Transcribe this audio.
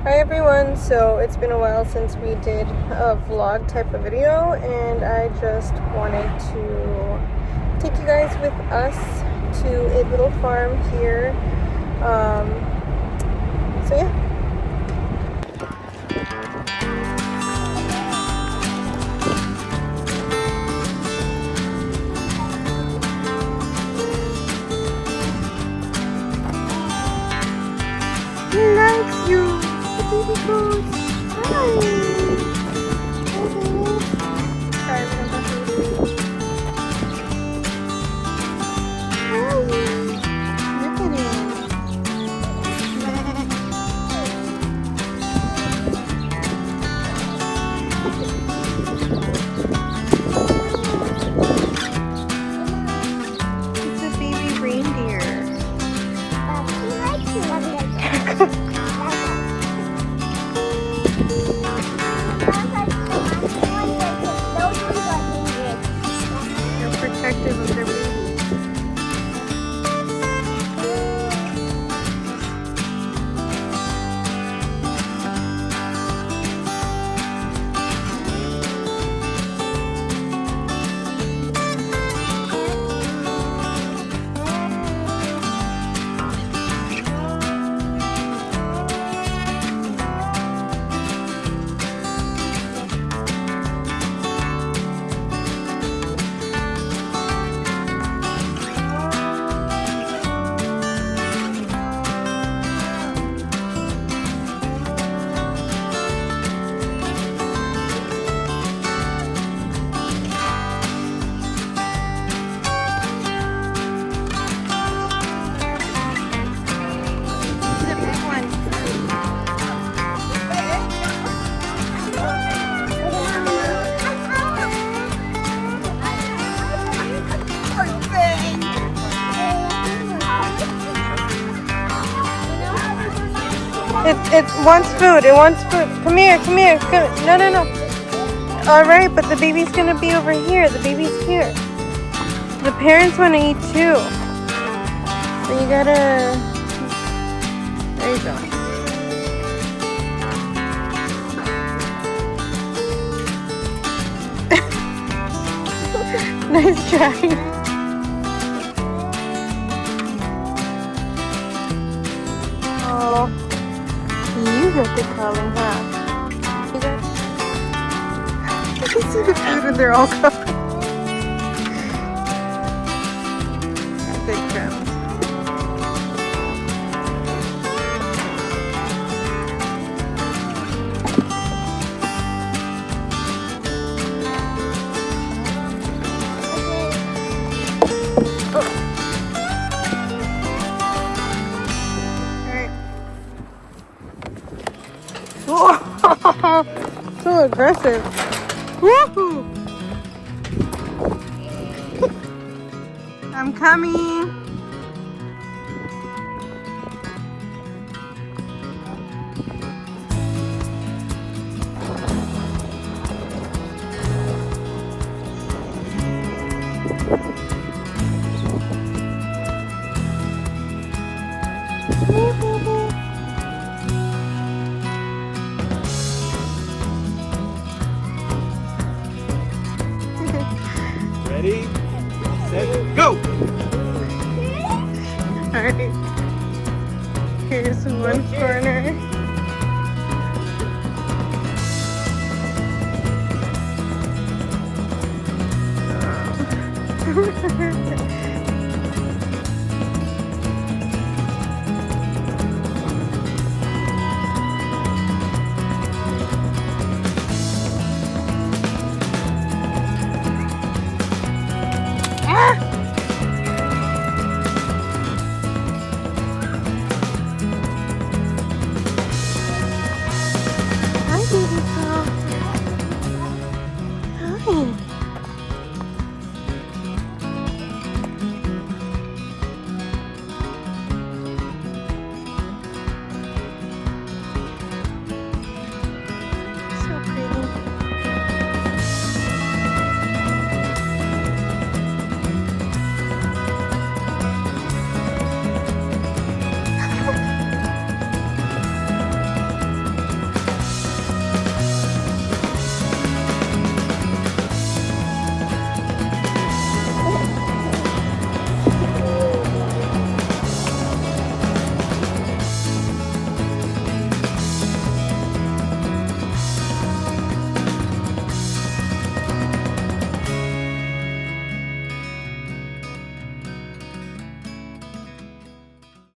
Hi everyone, so it's been a while since we did a vlog type of video, and I just wanted to take you guys with us to a little farm here. So yeah. He likes you. The baby goes. Hi. Sorry, we don't have to sleep. Hi. Look at him. It's a baby reindeer. He likes you. They're protective of their babies. It wants food. It wants food. Come here. Come here. Come. No, no, no. All right, but the baby's gonna be over here. The baby's here. The parents want to eat too. So you gotta. There you go. Nice try. Oh. You got the calling, huh? You got... I can see the food when they're all covered. Big crumbs. Whoa, so aggressive. Woohoo! I'm coming. Ready, set, go! Alright. Here's one corner.